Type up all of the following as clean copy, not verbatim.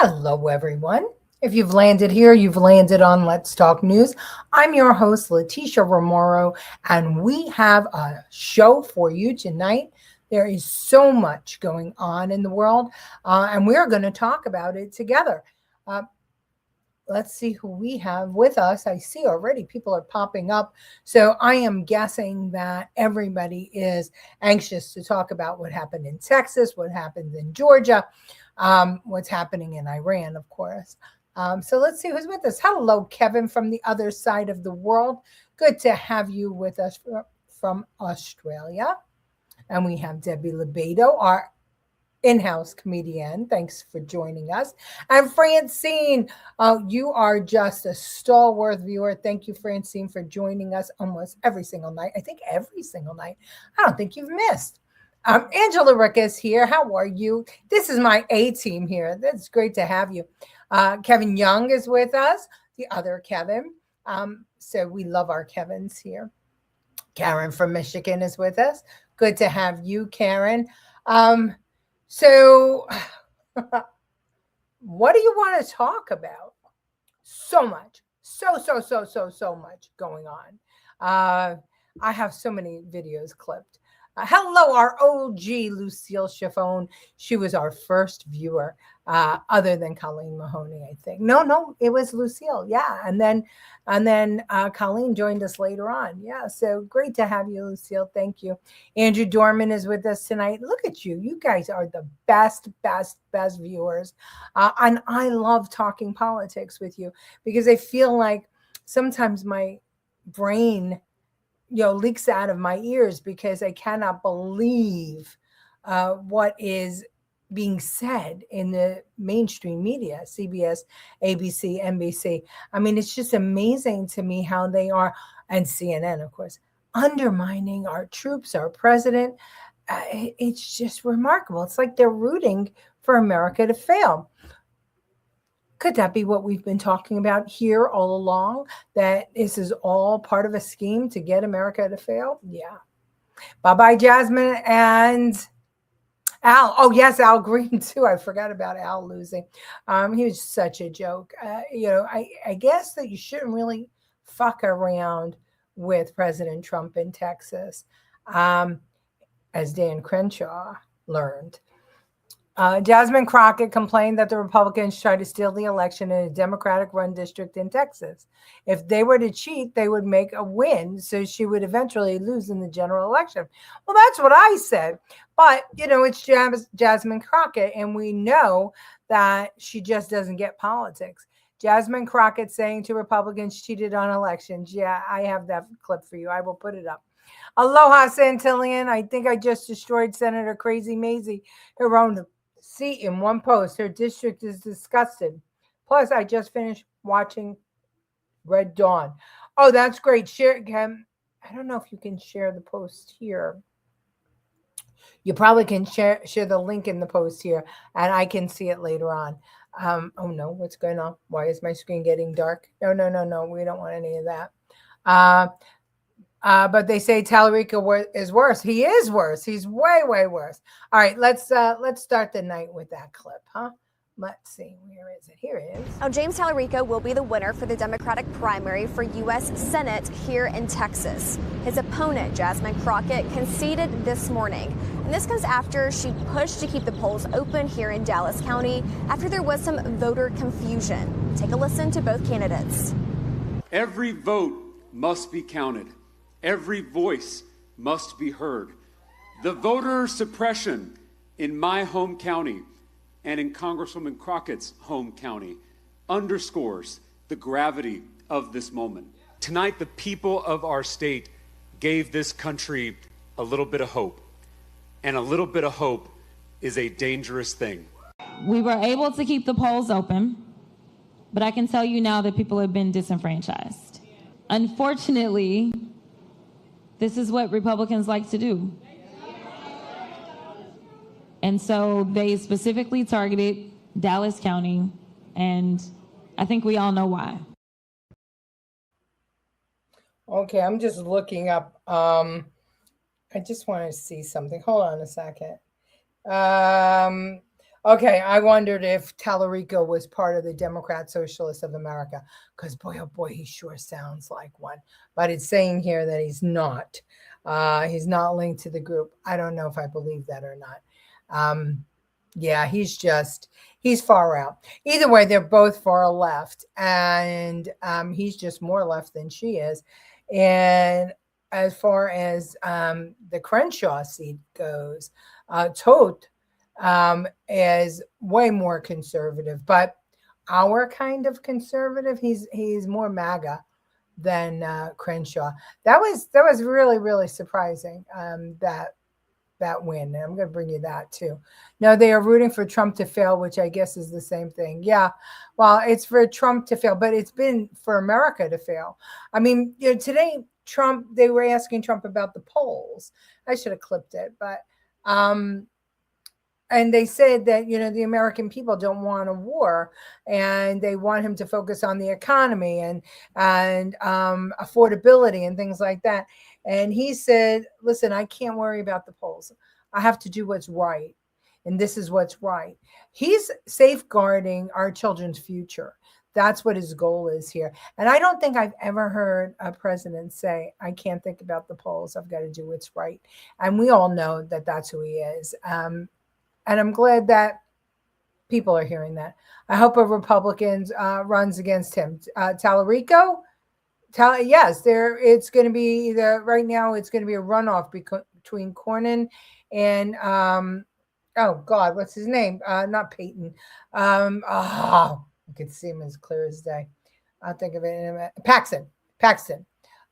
Hello, everyone. If you've landed here, you've landed on Let's Talk News. I'm your host, Leticia Remauro, and we have a show for you tonight. There is so much going on in the world, and we're going to talk about it together. Uh, let's see who we have with us. I see already people are popping up. So I am guessing that everybody is anxious to talk about what happened in Texas, what happened in Georgia, what's happening in Iran, of course. So let's see who's with us. Hello, Kevin from the other side of the world. Good to have you with us from Australia. And we have Debbie Lebedo, our in-house comedian. Thanks for joining us. And Francine, you are just a stalwart viewer. Thank you, Francine, for joining us almost every single night. I think every single night. I don't think you've missed. Angela Rick is here. How are you? This is my A team here. That's great to have you. Kevin Young is with us, the other Kevin. So we love our Kevins here. Karen from Michigan is with us. Good to have you, Karen. So what do you want to talk about? So much, so much going on. I have so many videos clipped. Hello, our OG Lucille Chiffone. She was our first viewer, other than Colleen Mahoney, I think. No, it was Lucille. Yeah, and then Colleen joined us later on. Yeah, so great to have you, Lucille. Thank you. Andrew Dorman is with us tonight. Look at you. You guys are the best viewers, and I love talking politics with you because I feel like sometimes my brain leaks out of my ears because I cannot believe what is being said in the mainstream media, CBS, ABC, NBC. I mean, it's just amazing to me how they are, and CNN, of course, undermining our troops, our president. It's just remarkable. It's like they're rooting for America to fail. Could that be what we've been talking about here all along? That this is all part of a scheme to get America to fail? Yeah. Bye-bye, Jasmine and Al. Oh, yes, Al Green, too. I forgot about Al losing. He was such a joke. I guess that you shouldn't really fuck around with President Trump in Texas, as Dan Crenshaw learned. Jasmine Crockett complained that the Republicans tried to steal the election in a Democratic-run district in Texas. If they were to cheat, they would make a win, so she would eventually lose in the general election. Well, that's what I said. But, it's Jasmine Crockett, and we know that she just doesn't get politics. Jasmine Crockett saying to Republicans cheated on elections. Yeah, I have that clip for you. I will put it up. Aloha, Santillian. I think I just destroyed Senator Crazy Maisie, who owned the seat in one post. Her district is disgusted. Plus, I just finished watching Red Dawn. Oh, that's great. Share. I don't know if you can share the post here. You probably can share the link in the post here, and I can see it later on. Oh, no. What's going on? Why is my screen getting dark? No. We don't want any of that. But they say Talorico is worse. He is worse. He's way worse. All right, let's start the night with that clip, huh? Let's see. Where is it? Here it is. Now, James Talorico will be the winner for the Democratic primary for U.S. Senate here in Texas. His opponent, Jasmine Crockett, conceded this morning. And this comes after she pushed to keep the polls open here in Dallas County after there was some voter confusion. Take a listen to both candidates. Every vote must be counted. Every voice must be heard. The voter suppression in my home county and in Congresswoman Crockett's home county underscores the gravity of this moment. Tonight, the people of our state gave this country a little bit of hope, and a little bit of hope is a dangerous thing. We were able to keep the polls open, but I can tell you now that people have been disenfranchised. Unfortunately, this is what Republicans like to do. And so they specifically targeted Dallas County, and I think we all know why. Okay, I'm just looking up. I just want to see something. Hold on a second. Okay, I wondered if Talorico was part of the Democrat Socialist of America, because boy, oh boy, he sure sounds like one. But it's saying here that he's not. He's not linked to the group. I don't know if I believe that or not. Yeah, he's far out. Either way, they're both far left, and he's just more left than she is. And as far as the Crenshaw seat goes, Todt is way more conservative, but our kind of conservative. He's more MAGA than Crenshaw. That was really, really surprising. That win. And I'm going to bring you that too. No, they are rooting for Trump to fail, which I guess is the same thing. Yeah, well, it's for Trump to fail, but it's been for America to fail. I mean, today they were asking Trump about the polls. I should have clipped it, but and they said that, the American people don't want a war, and they want him to focus on the economy and affordability and things like that. And he said, listen, I can't worry about the polls. I have to do what's right. And this is what's right. He's safeguarding our children's future. That's what his goal is here. And I don't think I've ever heard a president say, I can't think about the polls. I've got to do what's right. And we all know that that's who he is. And I'm glad that people are hearing that. I hope a Republican runs against him. Talorico? Yes, it's going to be right now. It's going to be a runoff between Cornyn and oh God, what's his name? Not Peyton. I can see him as clear as day. I'll think of it in a minute. Paxton.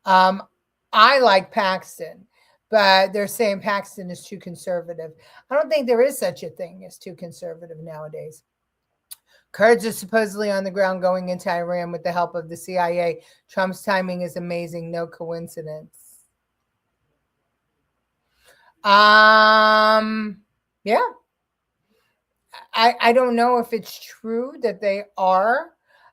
I like Paxton, but they're saying Paxton is too conservative. I don't think there is such a thing as too conservative nowadays. Kurds are supposedly on the ground going into Iran with the help of the CIA. Trump's timing is amazing. No coincidence. Yeah. I don't know if it's true that they are.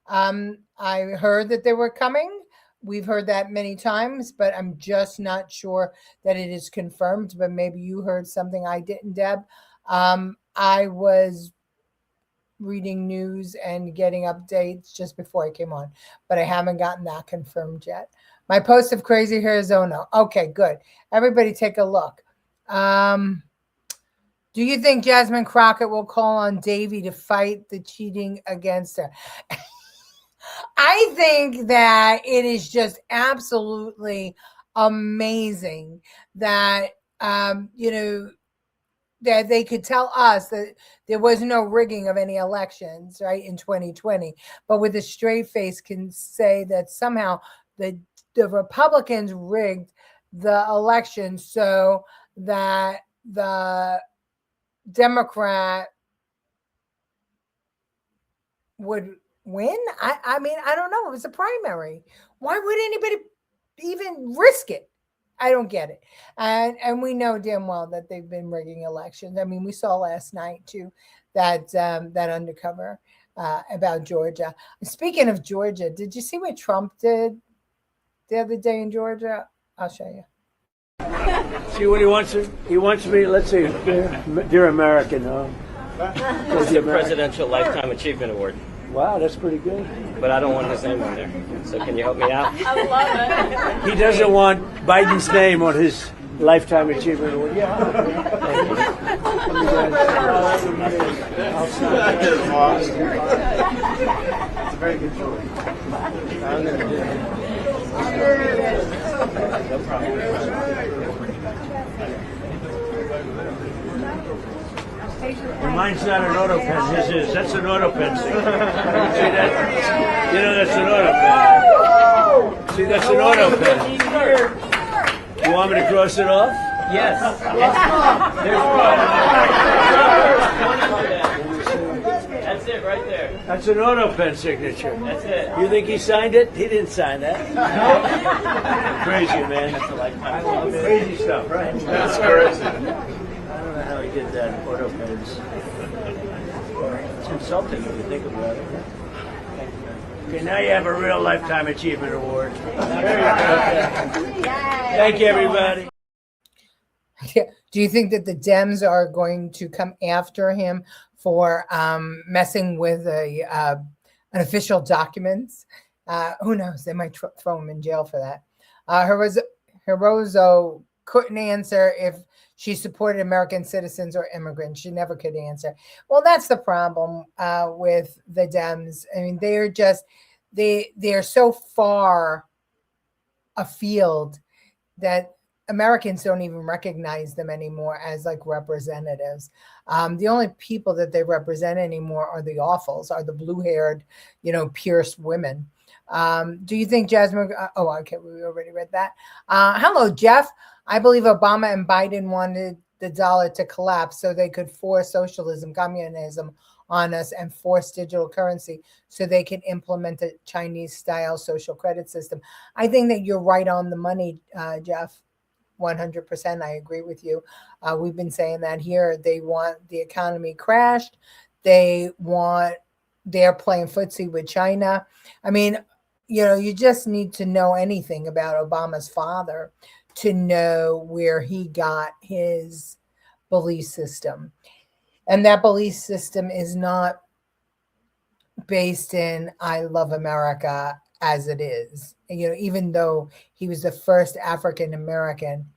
I heard that they were coming. We've heard that many times, but I'm just not sure that it is confirmed. But maybe you heard something I didn't, Deb. I was reading news and getting updates just before I came on, but I haven't gotten that confirmed yet. My post of Crazy Arizona. Okay, good. Everybody take a look. Do you think Jasmine Crockett will call on Davy to fight the cheating against her? I think that it is just absolutely amazing that, that they could tell us that there was no rigging of any elections, right, in 2020, but with a straight face can say that somehow the Republicans rigged the election so that the Democrat would win. I mean, I don't know. It was a primary. Why would anybody even risk it? I don't get it. And we know damn well that they've been rigging elections. I mean, we saw last night too that undercover about Georgia. Speaking of Georgia, did you see what Trump did the other day in Georgia? I'll show you. See what he wants? He wants me, let's say, dear American. It's a Presidential Lifetime Achievement Award. Wow, that's pretty good. But I don't want his name on there. So can you help me out? I love it. He doesn't want Biden's name on his Lifetime Achievement Award. Yeah. It's a very good choice. I'm going to do it. No problem. Mine's not an auto pen. His is. That's an auto pen. See that? You know that's an auto pen. See, that's an auto pen. You want me to cross it off? Yes. That's it right there. That's an auto pen signature. That's it. You think he signed it? He didn't sign that. Crazy, man. That's a lifetime. Crazy stuff, right? That's crazy. I don't know how he did that. Auto pens. It's insulting when you think about it. Okay, now you have a real Lifetime Achievement Award. Thank you, everybody. Do you think that the Dems are going to come after him for messing with an official documents. Who knows? They might throw him in jail for that. Hirozo couldn't answer if she supported American citizens or immigrants. She never could answer. Well, that's the problem with the Dems. I mean, they're just they're so far afield that Americans don't even recognize them anymore as like representatives. The only people that they represent anymore are the awfuls, are the blue-haired, pierced women. Do you think Jasmine? Okay, we already read that. Hello, Jeff. I believe Obama and Biden wanted the dollar to collapse so they could force socialism, communism on us and force digital currency so they can implement a Chinese-style social credit system. I think that you're right on the money, Jeff. 100%. I agree with you. We've been saying that here. They want the economy crashed. They're playing footsie with China. I mean, you just need to know anything about Obama's father to know where he got his belief system. And that belief system is not based in I love America as it is. Even though he was the first African American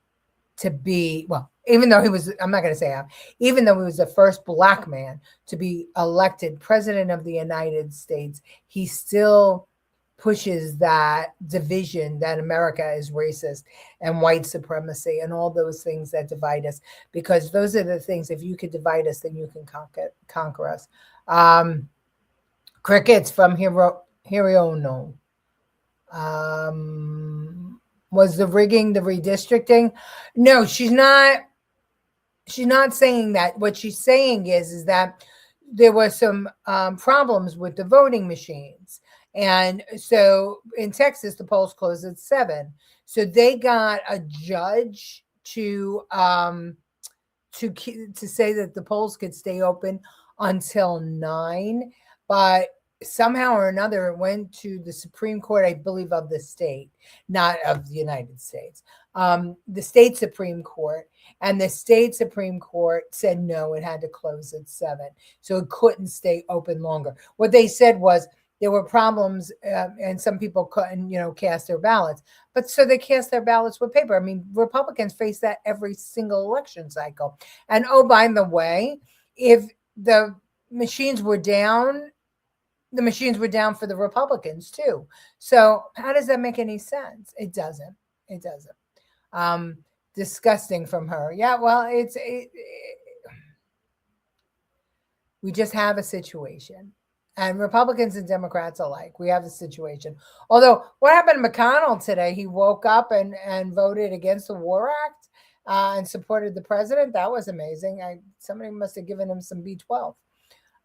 to be, even though he was the first Black man to be elected president of the United States, he still pushes that division that America is racist and white supremacy and all those things that divide us, because those are the things, if you could divide us, then you can conquer us. Crickets from Hiriono. Was the rigging the redistricting? No, she's not saying that. What she's saying is that there were some problems with the voting machines. And so in Texas, the polls closed at 7. So they got a judge to say that the polls could stay open until 9, but somehow or another it went to the Supreme Court, I believe, of the state, not of the United States, the state Supreme Court. And the state Supreme Court said no, it had to close at 7. So it couldn't stay open longer. What they said was there were problems and some people couldn't, cast their ballots. But so they cast their ballots with paper. I mean, Republicans face that every single election cycle. And oh, by the way, if the machines were down, the machines were down for the Republicans too. So how does that make any sense? It doesn't. Disgusting from her. Yeah, well, we just have a situation. And Republicans and Democrats alike, we have a situation. Although, what happened to McConnell today? He woke up and voted against the War Act and supported the president. That was amazing. Somebody must have given him some B12.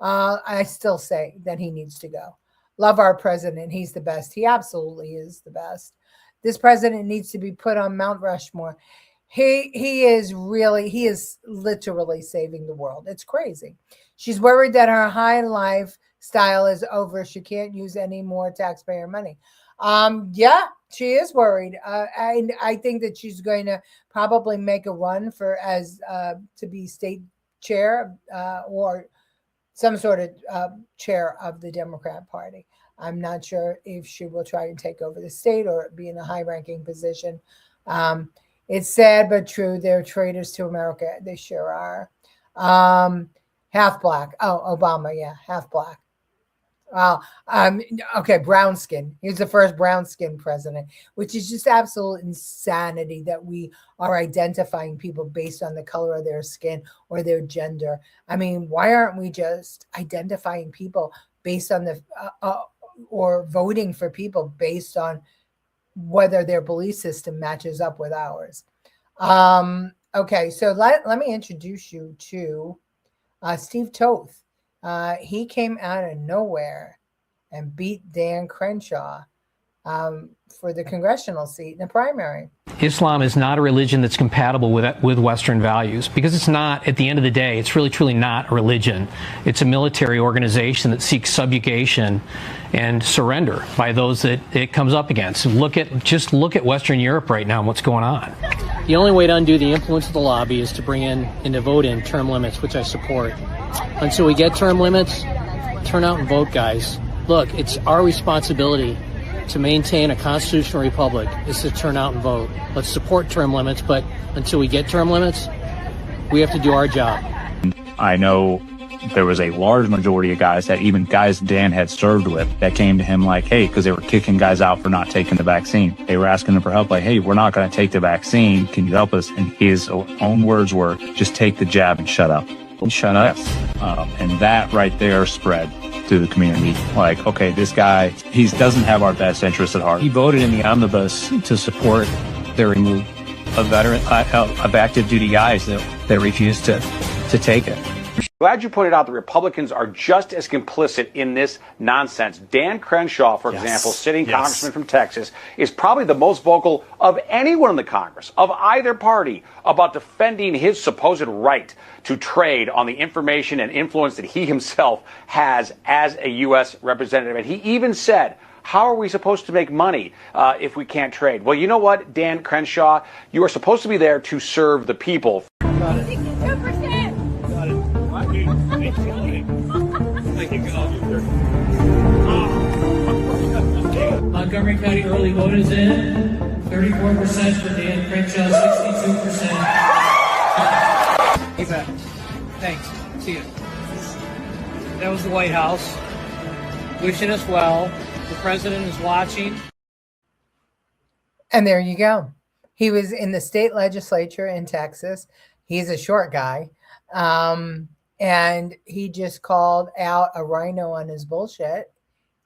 I still say that he needs to go. Love our president. He's the best. He absolutely is the best. This president needs to be put on Mount Rushmore. He is literally saving the world. It's crazy. She's worried that her high lifestyle is over. She can't use any more taxpayer money. Yeah, she is worried. I think that she's going to probably make a run to be state chair or some sort of chair of the Democrat Party. I'm not sure if she will try and take over the state or be in a high-ranking position. It's sad but true. They're traitors to America. They sure are. Half Black. Oh, Obama, yeah, half Black. Well, okay, brown skin. He was the first brown skin president, which is just absolute insanity that we are identifying people based on the color of their skin or their gender. I mean, why aren't we just identifying people based on or voting for people based on whether their belief system matches up with ours? Okay, so let me introduce you to Steve Toth. He came out of nowhere and beat Dan Crenshaw for the congressional seat in the primary. Islam is not a religion that's compatible with Western values, because it's not, at the end of the day, it's really truly not a religion. It's a military organization that seeks subjugation and surrender by those that it comes up against. Just look at Western Europe right now and what's going on. The only way to undo the influence of the lobby is to bring in and to vote in term limits, which I support. Until we get term limits, turn out and vote, guys. Look, it's our responsibility to maintain a constitutional republic is to turn out and vote. Let's support term limits, but until we get term limits, we have to do our job. I know there was a large majority of guys, that even guys Dan had served with, that came to him like, hey, because they were kicking guys out for not taking the vaccine. They were asking him for help, like, hey, we're not going to take the vaccine. Can you help us? And his own words were, just take the jab and shut up. Shut up. And that right there spread to the community. Like, okay, this guy, he doesn't have our best interests at heart. He voted in the omnibus to support the removal of active duty guys that refused to take it. Glad you pointed out the Republicans are just as complicit in this nonsense. Dan Crenshaw, for example, sitting congressman from Texas, is probably the most vocal of anyone in the Congress, of either party, about defending his supposed right to trade on the information and influence that he himself has as a U.S. representative. And he even said, how are we supposed to make money if we can't trade? Well, you know what, Dan Crenshaw? You are supposed to be there to serve the people. 62%. Montgomery County early vote is in. 34% for Dan Crenshaw, 62%. Hey, Pat. Thanks. See you. That was the White House. Wishing us well. The president is watching. And there you go. He was in the state legislature in Texas. He's a short guy. And he just called out a rhino on his bullshit.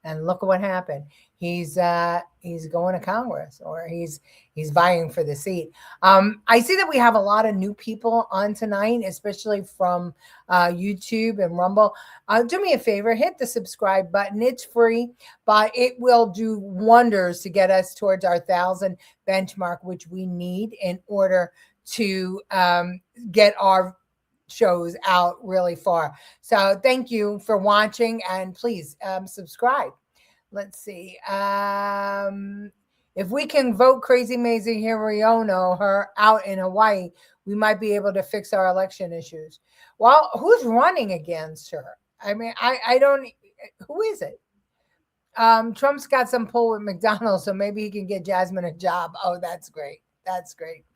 And look at what happened. He's going to Congress, or he's vying for the seat. I see that we have a lot of new people on tonight, especially from YouTube and Rumble. Do me a favor, hit the subscribe button. It's free, but it will do wonders to get us towards our 1,000 benchmark, which we need in order to get our shows out really far. So thank you for watching, and please subscribe. Let's see. If we can vote Crazy Maisie Hiriono her out in Hawaii, we might be able to fix our election issues. Well, who's running against her? I mean, I don't, who is it? Trump's got some pull with McDonald's, so maybe he can get Jasmine a job. Oh, that's great. That's great.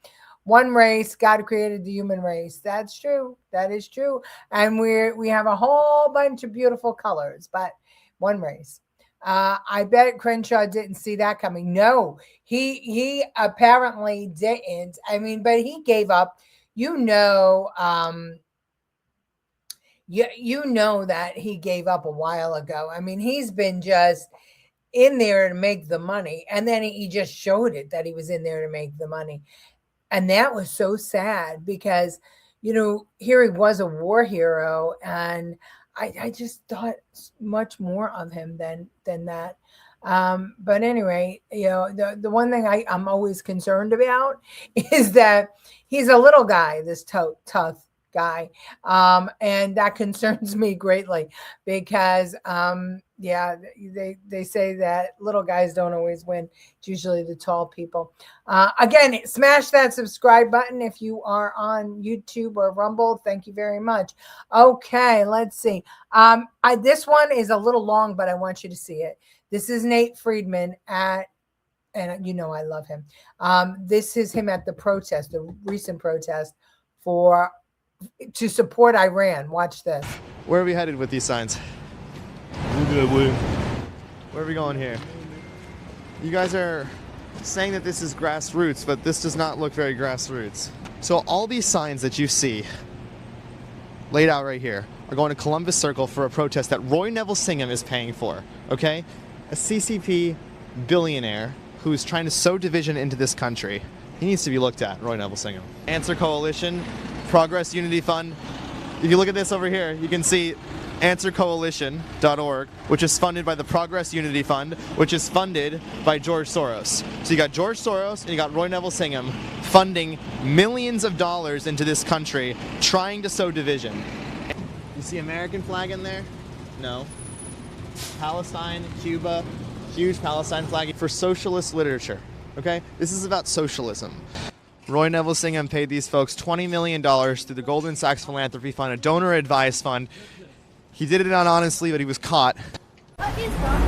One race, God created the human race. That's true. That is true. And we have a whole bunch of beautiful colors, but one race. I bet Crenshaw didn't see that coming. No, he apparently didn't. I mean, but he gave up. You know that he gave up a while ago. I mean, he's been just in there to make the money, and then he just showed it that he was in there to make the money. And that was so sad because, you know, here he was a war hero, and I just thought much more of him than that. But anyway, you know, the one thing I'm always concerned about is that he's a little guy, this tough guy. And that concerns me greatly because, yeah, they say that little guys don't always win. It's usually the tall people. Again, smash that subscribe button if you are on YouTube or Rumble. Thank you very much. Okay, let's see. This one is a little long, but I want you to see it. This is Nate Friedman and you know I love him. This is him at the protest, the recent protest to support Iran. Watch this. Where are we headed with these signs? Where are we going here? You guys are saying that this is grassroots, but this does not look very grassroots. So all these signs that you see laid out right here are going to Columbus Circle for a protest that Roy Neville Singham is paying for, okay? A CCP billionaire who's trying to sow division into this country. He needs to be looked at, Roy Neville Singham. Answer Coalition, Progress Unity Fund. If you look at this over here, you can see answercoalition.org, which is funded by the Progress Unity Fund, which is funded by George Soros. So you got George Soros and you got Roy Neville Singham funding millions of dollars into this country, trying to sow division. You see American flag in there? No. Palestine, Cuba, huge Palestine flag for socialist literature. Okay? This is about socialism. Roy Neville Singham paid these folks $20 million through the Goldman Sachs Philanthropy Fund, a donor-advised fund. He did it honestly, but he was caught. What is wrong?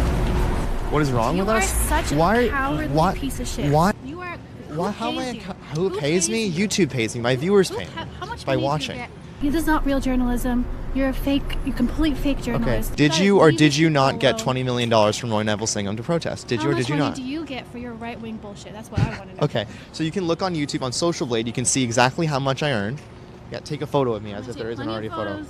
What is wrong with us? You are such a cowardly piece of shit. Why? You are. Who pays me? YouTube pays me. My viewers pay me How much by money watching. do you get? This is not real journalism. You're a complete fake journalist. Okay. Did you or did you not get $20 million from Roy Neville Singham to protest? Did you or did you not? How much money do you get for your right-wing bullshit? That's what I want to know. Okay. So you can look on YouTube on Social Blade. You can see exactly how much I earn. Yeah, take a photo of me as if there isn't already a photo.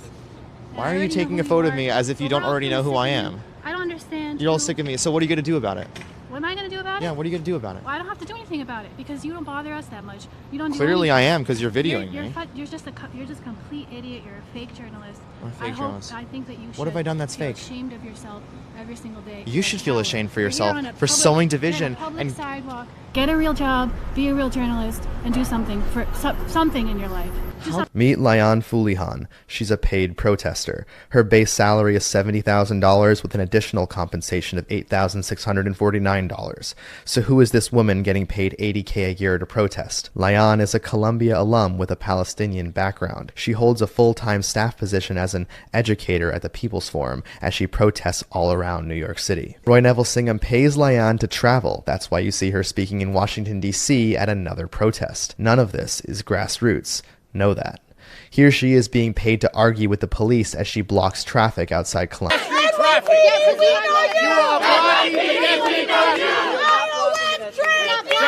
Why are you taking a photo of me as if you don't already know who I am? I don't understand. You're all sick of me. So what are you going to do about it? What am I going to do about it? Yeah, what are you going to do about it? Well, I don't have to do anything about it because you don't bother us that much. You don't. Clearly, I am because you're videoing me. me. You're just a complete idiot. You're a fake journalist. I'm a fake journalist. I think that you should. What have I done that's fake? Ashamed of yourself every single day. You should feel ashamed for yourself for sowing division and sidewalk. Get a real job, be a real journalist, and do something for something in your life. Meet Layan Fulihan. She's a paid protester. Her base salary is $70,000 with an additional compensation of $8,649. So who is this woman getting paid $80K a year to protest? Layan is a Columbia alum with a Palestinian background. She holds a full-time staff position as an educator at the People's Forum as she protests all around New York City. Roy Neville Singham pays Layan to travel. That's why you see her speaking in Washington, D.C. at another protest. None of this is grassroots. Know that. Here she is being paid to argue with the police as she blocks traffic outside Columbia.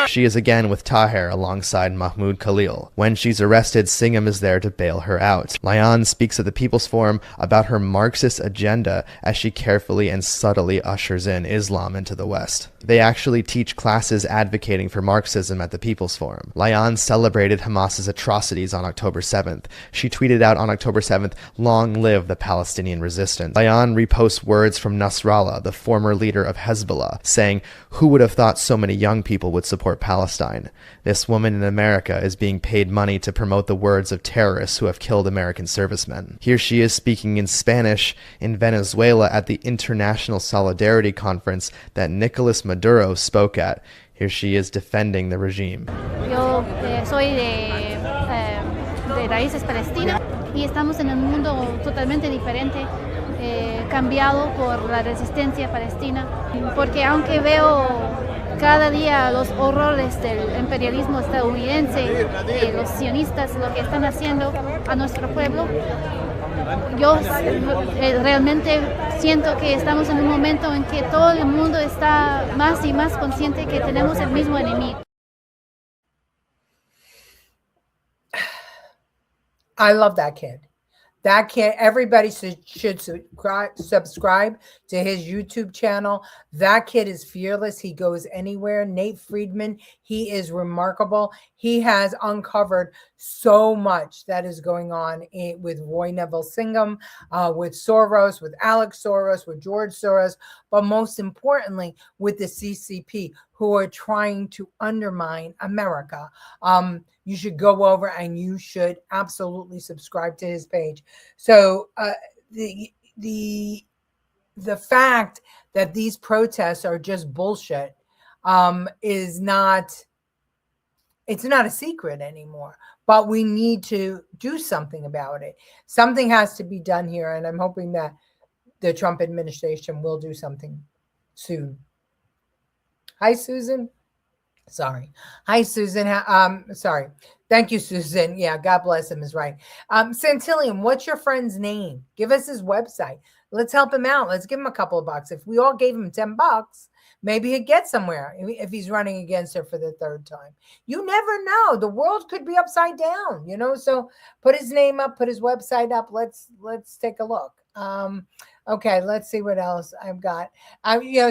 She is again with Taher alongside Mahmoud Khalil. When she's arrested, Singham is there to bail her out. Layan speaks at the People's Forum about her Marxist agenda as she carefully and subtly ushers in Islam into the West. They actually teach classes advocating for Marxism at the People's Forum. Layan celebrated Hamas's atrocities on October 7th. She tweeted out on October 7th, "Long live the Palestinian resistance." Layan reposts words from Nasrallah, the former leader of Hezbollah, saying, "Who would have thought so many young people would support Palestine? This woman in America is being paid money to promote the words of terrorists who have killed American servicemen." Here she is speaking in Spanish in Venezuela at the International Solidarity Conference that Nicolas Maduro spoke at. Here she is defending the regime. Yo soy de raíces palestinas y estamos en un mundo totalmente diferente, cambiado por la resistencia palestina, porque aunque veo cada día los horrores del imperialismo estadounidense, los sionistas, lo que están haciendo a nuestro pueblo, yo realmente siento que estamos en un momento en que todo el mundo está más y más consciente que tenemos el mismo enemigo. I love that kid. That kid, everybody should subscribe to his YouTube channel. That kid is fearless. He goes anywhere. Nate Friedman, he is remarkable. He has uncovered so much that is going on with Roy Neville Singham, with Soros, with Alex Soros, with George Soros, but most importantly, with the CCP, who are trying to undermine America. You should go over and you should absolutely subscribe to his page. So the fact that these protests are just bullshit is not, it's not a secret anymore, but we need to do something about it. Something has to be done here, and I'm hoping that the Trump administration will do something soon. Hi, Susan. Sorry. Hi, Susan. Sorry. Thank you, Susan. Yeah, God bless him is right. Santillion, what's your friend's name? Give us his website. Let's help him out. Let's give him a couple of bucks. If we all gave him $10, maybe he'd get somewhere if he's running against her for the third time. You never know. The world could be upside down, you know? So put his name up, put his website up. Let's take a look. Okay, let's see what else I've got.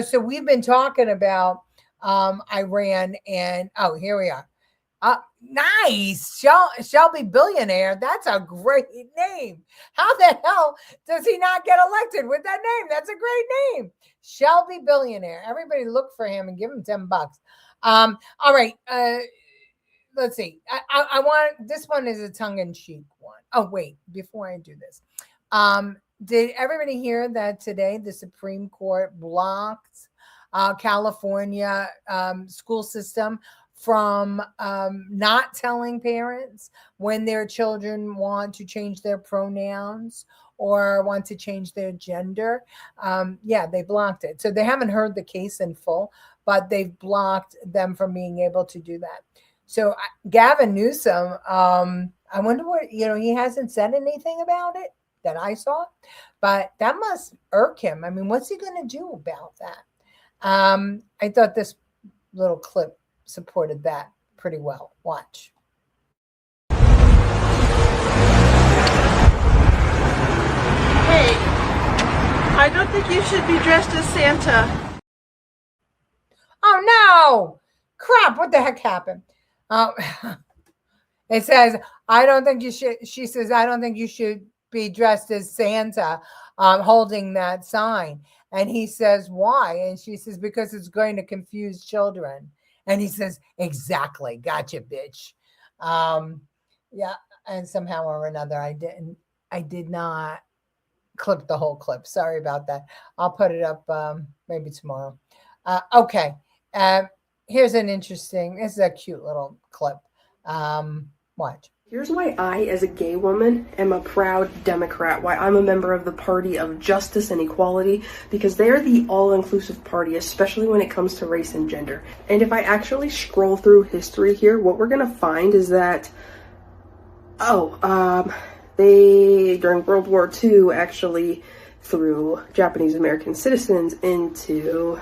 So we've been talking about Iran, and here we are. Nice. Shelby Billionaire. That's a great name. How the hell does he not get elected with that name? That's a great name. Shelby Billionaire. Everybody look for him and give him $10. All right. Let's see. I want, this one is a tongue-in-cheek one. Oh, wait, before I do this. Did everybody hear that today the Supreme Court blocked California school system from not telling parents when their children want to change their pronouns or want to change their gender? Yeah, they blocked it. So they haven't heard the case in full, but they've blocked them from being able to do that. So Gavin Newsom, I wonder what, he hasn't said anything about it that I saw, but that must irk him. I mean, what's he going to do about that? I thought this little clip supported that pretty well. Watch. Hey, I don't think you should be dressed as Santa. Oh no! Crap, what the heck happened? It says, I don't think you should, she says, I don't think you should be dressed as Santa, holding that sign. And he says, why? And she says, because it's going to confuse children. And he says, exactly. Gotcha, bitch. Yeah. And somehow or another, I did not clip the whole clip. Sorry about that. I'll put it up maybe tomorrow. Okay. Here's an interesting, this is a cute little clip. Watch. Here's why I, as a gay woman, am a proud Democrat, why I'm a member of the Party of Justice and Equality, because they're the all-inclusive party, especially when it comes to race and gender. And if I actually scroll through history here, what we're gonna find is that, they, during World War II, actually threw Japanese American citizens into,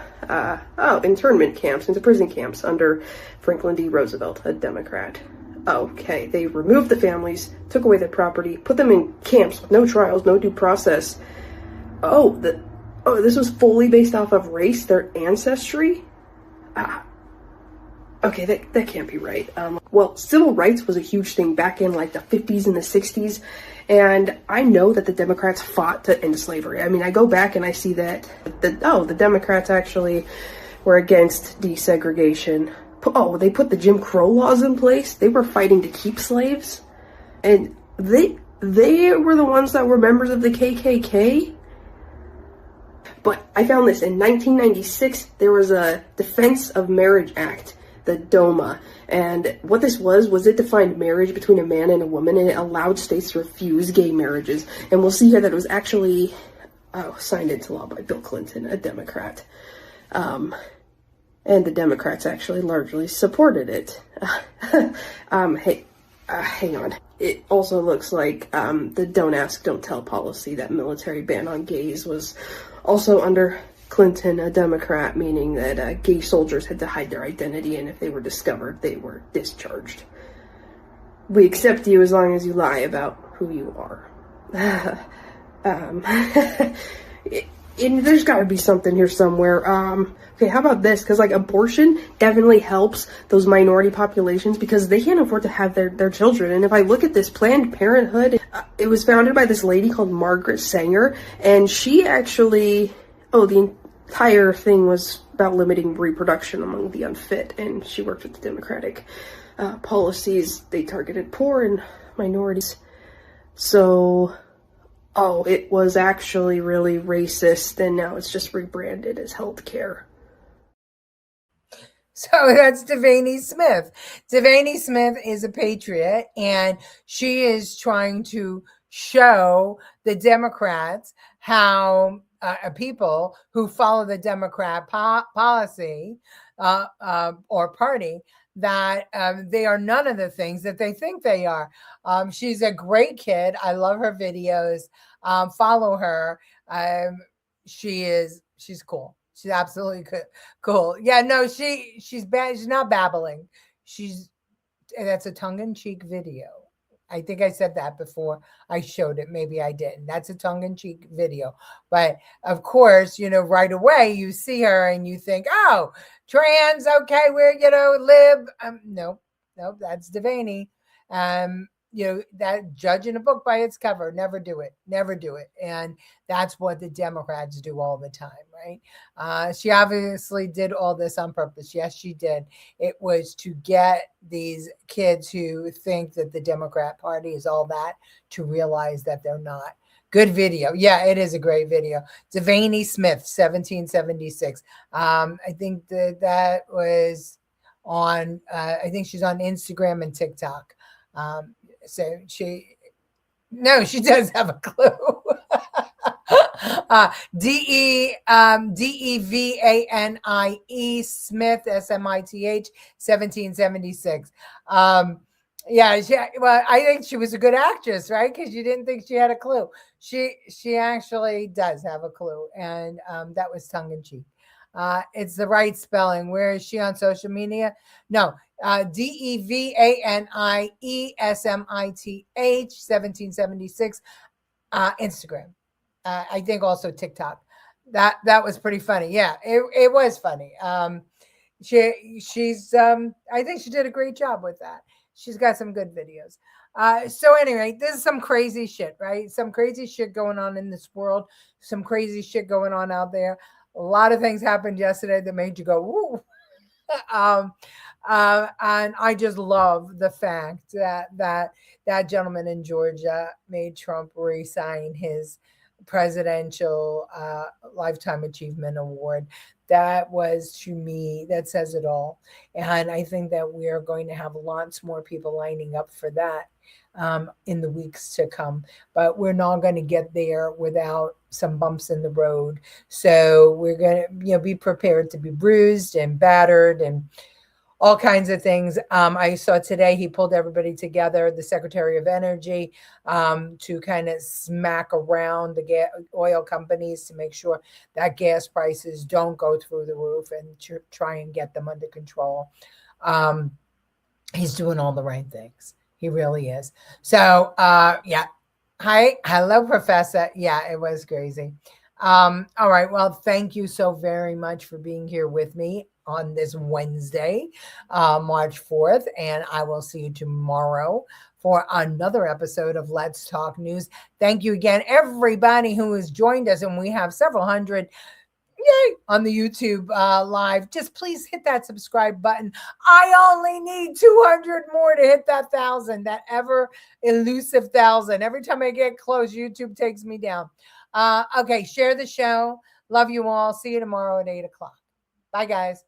internment camps, into prison camps under Franklin D. Roosevelt, a Democrat. Okay, they removed the families, took away their property, put them in camps with no trials, no due process. This was fully based off of race, their ancestry? Okay, that can't be right. Well, civil rights was a huge thing back in like the 50s and the 60s, and I know that the Democrats fought to end slavery. I mean, I go back and I see that the Democrats actually were against desegregation. They put the Jim Crow laws in place. They were fighting to keep slaves. And they were the ones that were members of the KKK. But I found this in 1996, there was a Defense of Marriage Act, the DOMA. And what this was it defined marriage between a man and a woman, and it allowed states to refuse gay marriages. And we'll see here that it was actually signed into law by Bill Clinton, a Democrat. And the Democrats actually largely supported it. Hang on. It also looks like the don't ask, don't tell policy, that military ban on gays, was also under Clinton, a Democrat, meaning that gay soldiers had to hide their identity, and if they were discovered, they were discharged. We accept you as long as you lie about who you are. And there's got to be something here somewhere. Okay, how about this? Because, like, abortion definitely helps those minority populations because they can't afford to have their children. And if I look at this Planned Parenthood, it was founded by this lady called Margaret Sanger, and she actually, the entire thing was about limiting reproduction among the unfit, and she worked with the Democratic policies. They targeted poor and minorities. So... it was actually really racist, and now it's just rebranded as healthcare. So that's Devaney Smith. Devaney Smith is a patriot, and she is trying to show the Democrats how people who follow the Democrat policy or party, that they are none of the things that they think they are. She's a great kid. I love her videos. Follow her. She's cool. She's absolutely cool. Yeah, no, she's bad. She's not babbling. That's a tongue-in-cheek video. I think I said that before I showed it. Maybe I didn't. That's a tongue-in-cheek video. But of course, right away you see her and you think, oh, trans, okay, we're, lib. No, nope, that's Devaney. That judging a book by its cover, never do it. And that's what the Democrats do all the time, right? She obviously did all this on purpose. Yes, she did. It was to get these kids who think that the Democrat Party is all that to realize that they're not. Good video. Yeah, it is a great video. Devaney Smith, 1776. I think that was on, I think she's on Instagram and TikTok. So she does have a clue. Devanie Smith, Smith, 1776. Well, I think she was a good actress, right? Because you didn't think she had a clue. She actually does have a clue, and that was tongue in cheek. It's the right spelling. Where is she on social media? No, Devanie Smith, 1776, Instagram. I think also TikTok. That was pretty funny. Yeah, it was funny. She's I think she did a great job with that. She's got some good videos. So anyway, this is some crazy shit, right? Some crazy shit going on in this world. Some crazy shit going on out there. A lot of things happened yesterday that made you go, woo. And I just love the fact that gentleman in Georgia made Trump resign his presidential lifetime achievement award. That was, to me, that says it all. And I think that we are going to have lots more people lining up for that in the weeks to come. But we're not going to get there without some bumps in the road. So we're going to be prepared to be bruised and battered and all kinds of things. I saw today he pulled everybody together, the Secretary of Energy, to kind of smack around the oil companies to make sure that gas prices don't go through the roof and to try and get them under control. He's doing all the right things. He really is. So, yeah. Hello, Professor. Yeah, it was crazy. All right. Well, thank you so very much for being here with me on this Wednesday, March 4th. And I will see you tomorrow for another episode of Let's Talk News. Thank you again, everybody who has joined us. And we have several hundred on the YouTube live. Just please hit that subscribe button. I only need 200 more to hit that 1,000, that ever elusive 1,000. Every time I get close, YouTube takes me down. Okay, share the show. Love you all. See you tomorrow at 8 o'clock. Bye, guys.